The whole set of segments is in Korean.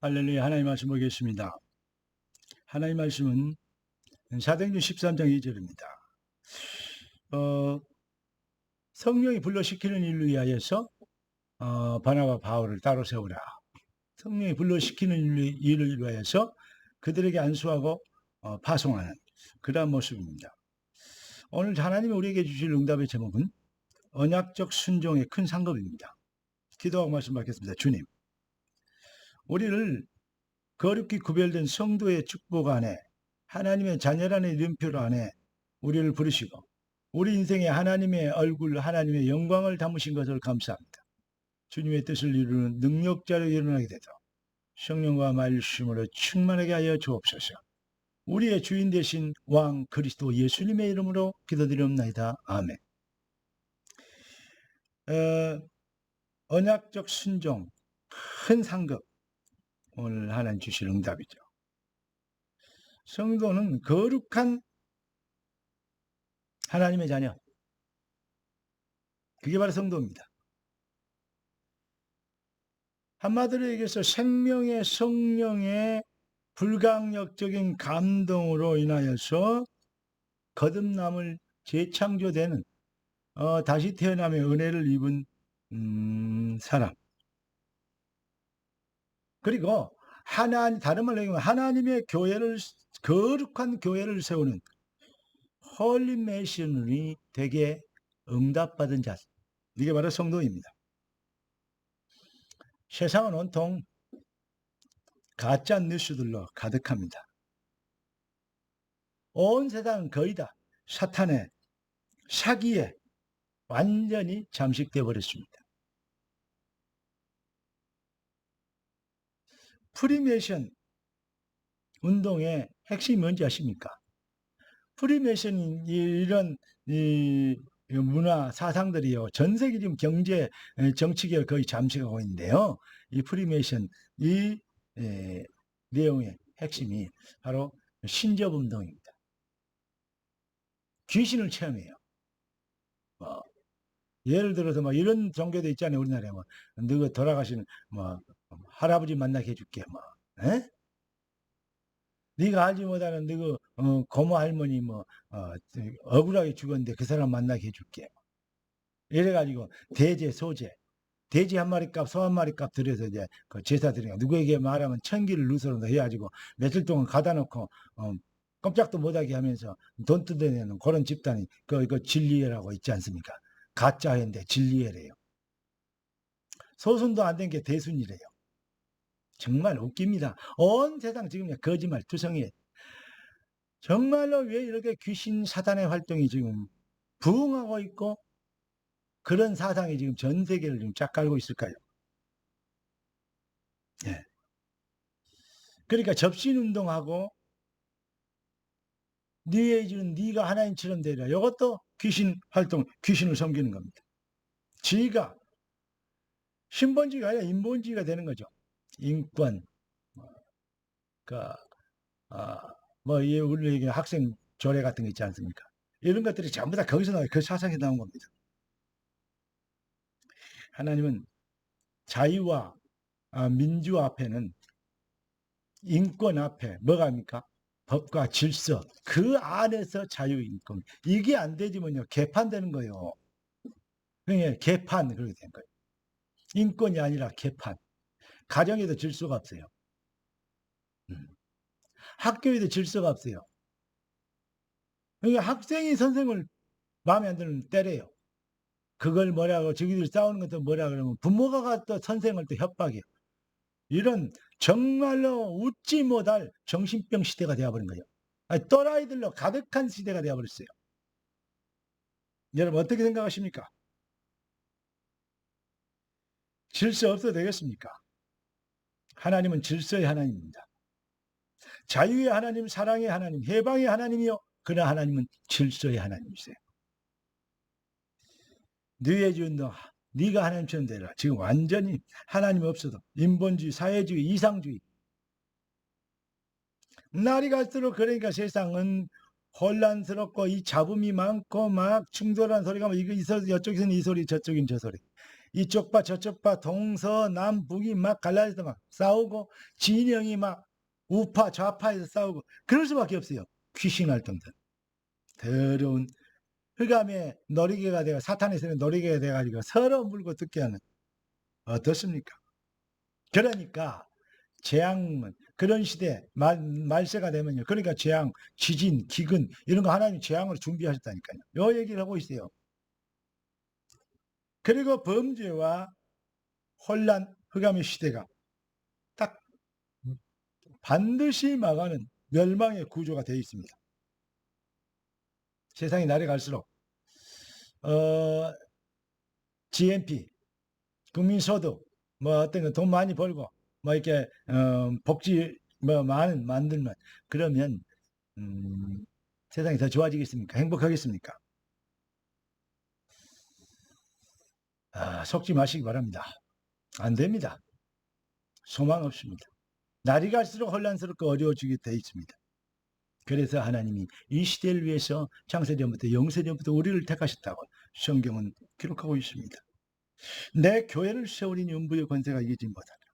할렐루야. 하나님 말씀 보겠습니다. 하나님 말씀은 사도행전 13장 2절입니다. 성령이 불러시키는 일을 위하여서 바나바 바울을 따로 세우라. 성령이 불러시키는 일을 위하여서 그들에게 안수하고 파송하는 그러한 모습입니다. 오늘 하나님이 우리에게 주실 응답의 제목은 언약적 순종의 큰 상급입니다. 기도하고 말씀 받겠습니다. 주님, 우리를 거룩히 구별된 성도의 축복 안에 하나님의 자녀라는 이름표 안에 우리를 부르시고 우리 인생에 하나님의 얼굴, 하나님의 영광을 담으신 것을 감사합니다. 주님의 뜻을 이루는 능력자로 일어나게 되도록 성령과 말씀으로 충만하게 하여 주옵소서. 우리의 주인 되신 왕 그리스도 예수님의 이름으로 기도드리옵나이다. 아멘. 언약적 순종, 큰 상급, 오늘 하나님 주실 응답이죠. 성도는 거룩한 하나님의 자녀, 그게 바로 성도입니다. 한마디로 얘기해서 생명의 성령의 불강력적인 감동으로 인하여서 거듭남을 재창조되는 다시 태어남의 은혜를 입은 사람. 그리고 다른 말로 얘기하면 하나님의 교회를, 거룩한 교회를 세우는 홀리 메이션이 되게 응답받은 자, 이게 바로 성도입니다. 세상은 온통 가짜 뉴스들로 가득합니다. 온 세상은 거의 다 사탄의 사기에 완전히 잠식되어 버렸습니다. 프리메이션 운동의 핵심이 뭔지 아십니까? 프리메이션 이런 문화 사상들이요, 전 세계 지금 경제 정치계를 거의 잠식하고 있는데요. 이 프리메이션 내용의 핵심이 바로 신접 운동입니다. 귀신을 체험해요. 예를 들어서 이런 종교도 있잖아요. 우리나라에 누구 돌아가시는 할아버지 만나게 해줄게. 네가 알지 못하는 누구 고모 할머니 억울하게 죽었는데 그 사람 만나게 해줄게. 이래가지고 대제 소제, 돼지 한 마리 값, 소 한 마리 값 들여서 이제 그 제사 드리는, 누구에게 말하면 천기를 누설로 해가지고 며칠 동안 가다 놓고 꼼짝도 못하게 하면서 돈 뜯어내는 그런 집단이 그 진리회라고 있지 않습니까? 가짜회인데 진리회래요. 소순도 안 된 게 대순이래요. 정말 웃깁니다. 온 세상 지금 거짓말 투성이에요. 정말로 왜 이렇게 귀신 사단의 활동이 지금 부흥하고 있고 그런 사상이 지금 전 세계를 지금 쫙 깔고 있을까요? 예. 그러니까 접신운동하고 뉴에이지는 네가 하나님처럼 되리라. 이것도 귀신 활동, 귀신을 섬기는 겁니다. 지가 신본주의가 아니라 인본주의가 되는 거죠. 인권, 우리 얘기 학생 조례 같은 거 있지 않습니까? 이런 것들이 전부 다 거기서 나와요. 그 사상에 나온 겁니다. 하나님은 자유와 민주 앞에는, 인권 앞에 뭐가 합니까? 법과 질서, 그 안에서 자유인권. 이게 안 되지만요, 개판되는 거예요. 그러니까 개판, 그렇게 된 거예요. 인권이 아니라 개판. 가정에도 질서가 없어요. 학교에도 질서가 없어요. 그러니까 학생이 선생을 마음에 안 들면 때려요. 그걸 뭐라고, 저기들 싸우는 것도 뭐라 그러면 부모가 또 선생을 또 협박해요. 이런 정말로 웃지 못할 정신병 시대가 되어버린 거예요. 또라이들로 가득한 시대가 되어버렸어요. 여러분 어떻게 생각하십니까? 질서 없어도 되겠습니까? 하나님은 질서의 하나님입니다. 자유의 하나님, 사랑의 하나님, 해방의 하나님이요, 그러나 하나님은 질서의 하나님이세요. 뉴에이지 운동, 네가 하나님처럼 되라. 지금 완전히 하나님 없어도 인본주의, 사회주의, 이상주의. 날이 갈수록 그러니까 세상은 혼란스럽고 이 잡음이 많고 막 충돌한 소리가 이쪽에서는 이 소리, 저쪽에서는 저 소리. 이쪽파 저쪽파 동서남북이 막 갈라져서 막 싸우고 진영이 막 우파 좌파에서 싸우고 그럴 수밖에 없어요. 귀신 활동들. 더러운 흑암의 놀이개가 되어 사탄의 손에 놀이개가 돼가지고 서로 물고 뜯게 하는 어떻습니까? 그러니까 재앙은 그런 시대 말세가 되면요. 그러니까 재앙, 지진, 기근 이런 거 하나님 재앙으로 준비하셨다니까요. 요 얘기를 하고 있어요. 그리고 범죄와 혼란, 흑암의 시대가 딱 반드시 막아는 멸망의 구조가 되어 있습니다. 세상이 날이 갈수록 GNP, 국민소득, 뭐 어떤 거 돈 많이 벌고 뭐 이렇게 복지 뭐 많은 만들면 그러면 세상이 더 좋아지겠습니까? 행복하겠습니까? 속지 마시기 바랍니다. 안 됩니다. 소망 없습니다. 날이 갈수록 혼란스럽고 어려워지게 되어 있습니다. 그래서 하나님이 이 시대를 위해서 창세전부터 영세전부터 우리를 택하셨다고 성경은 기록하고 있습니다. 내 교회를 세우리니 음부의 권세가 이기지 못하리라.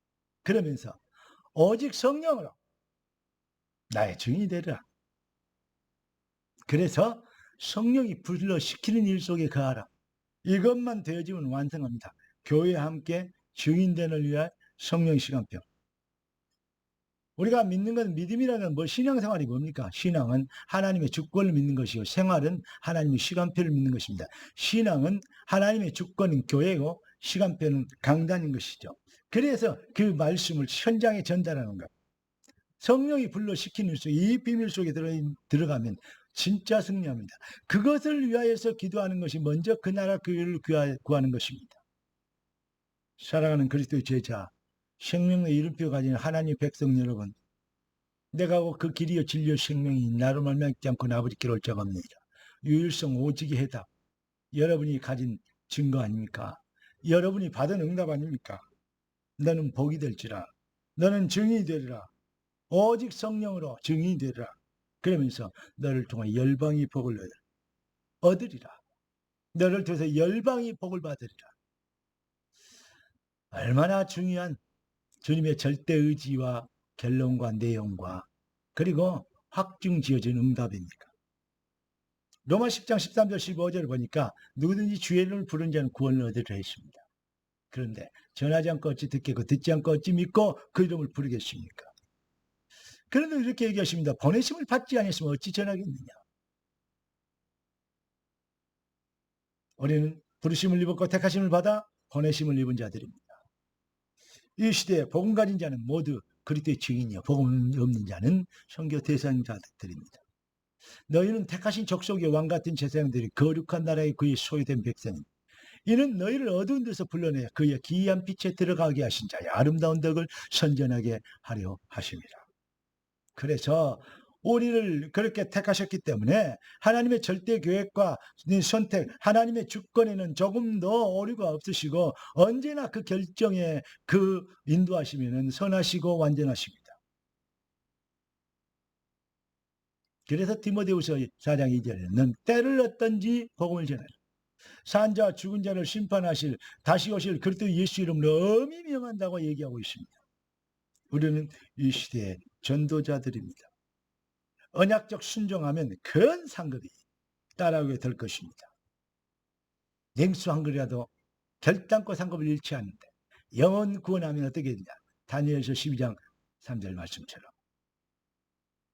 그러면서 오직 성령으로 나의 증인이 되리라. 그래서 성령이 불러시키는 일 속에 거하라. 이것만 되어지면 완성합니다. 교회와 함께 증인되는 위한 성령 시간표. 우리가 믿는 건 믿음이라는 뭐 신앙생활이 뭡니까? 신앙은 하나님의 주권을 믿는 것이고 생활은 하나님의 시간표를 믿는 것입니다. 신앙은 하나님의 주권인 교회고 시간표는 강단인 것이죠. 그래서 그 말씀을 현장에 전달하는 것. 성령이 불러시키는 수, 이 비밀 속에 들어가면 진짜 승리합니다. 그것을 위하여서 기도하는 것이 먼저 그 나라 교회를 구하는 것입니다. 사랑하는 그리스도의 제자, 생명의 이름표 가진 하나님의 백성 여러분, 내가 그 길이요 진리요 생명이 나로 말미암지 않고 아버지께로 올 자가 없느니라. 유일성 오직의 해답, 여러분이 가진 증거 아닙니까? 여러분이 받은 응답 아닙니까? 너는 복이 될지라, 너는 증인이 되리라. 오직 성령으로 증인이 되리라. 그러면서 너를 통해 열방이 복을 얻으리라. 너를 통해서 열방이 복을 받으리라. 얼마나 중요한 주님의 절대 의지와 결론과 내용과 그리고 확증지어진 응답입니까? 로마 10장 13절 15절을 보니까 누구든지 주의 이름을 부른 자는 구원을 얻으리라 했습니다. 그런데 전하지 않고 어찌 듣겠고 듣지 않고 어찌 믿고 그 이름을 부르겠습니까? 그런데 이렇게 얘기하십니다. 보내심을 받지 않았으면 어찌 전하겠느냐. 우리는 부르심을 입었고 택하심을 받아 보내심을 입은 자들입니다. 이 시대에 복음 가진 자는 모두 그리스도의 증인이요 복음 없는 자는 선교 대상자들입니다. 너희는 택하신 족속의 왕같은 제사장들이 거룩한 나라의 그의 소유된 백성입니다. 이는 너희를 어두운 데서 불러내 그의 기이한 빛에 들어가게 하신 자의 아름다운 덕을 선전하게 하려 하심이라. 그래서 우리를 그렇게 택하셨기 때문에 하나님의 절대 계획과 선택, 하나님의 주권에는 조금 더 오류가 없으시고 언제나 그 결정에 그 인도하시면 선하시고 완전하십니다. 그래서 디모데후서 4장 2절에 넌 때를 얻든지 복음을 전하라. 산 자와 죽은 자를 심판하실 다시 오실 그리스도 예수 이름으로 엄히 명한다고 얘기하고 있습니다. 우리는 이 시대의 전도자들입니다. 언약적 순종하면 큰 상급이 따라오게 될 것입니다. 냉수 한 그릇이라도 결단코 상급을 잃지 않는데 영혼 구원하면 어떻게 되냐. 다니엘서 12장 3절 말씀처럼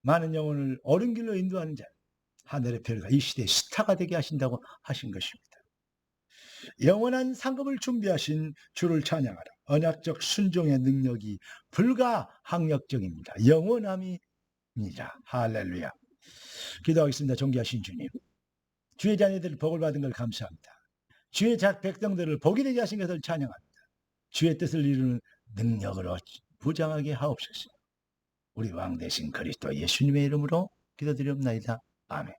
많은 영혼을 옳은 길로 인도하는 자 하늘의 별과 이 시대의 스타가 되게 하신다고 하신 것입니다. 영원한 상급을 준비하신 주를 찬양하라. 언약적 순종의 능력이 불가항력적입니다. 영원함이니라. 할렐루야. 기도하겠습니다. 존귀하신 주님, 주의 자녀들을 복을 받은 걸 감사합니다. 주의 백성들을 복이 되게 하신 것을 찬양합니다. 주의 뜻을 이루는 능력으로 부장하게 하옵소서. 우리 왕 대신 그리스도 예수님의 이름으로 기도드리옵나이다. 아멘.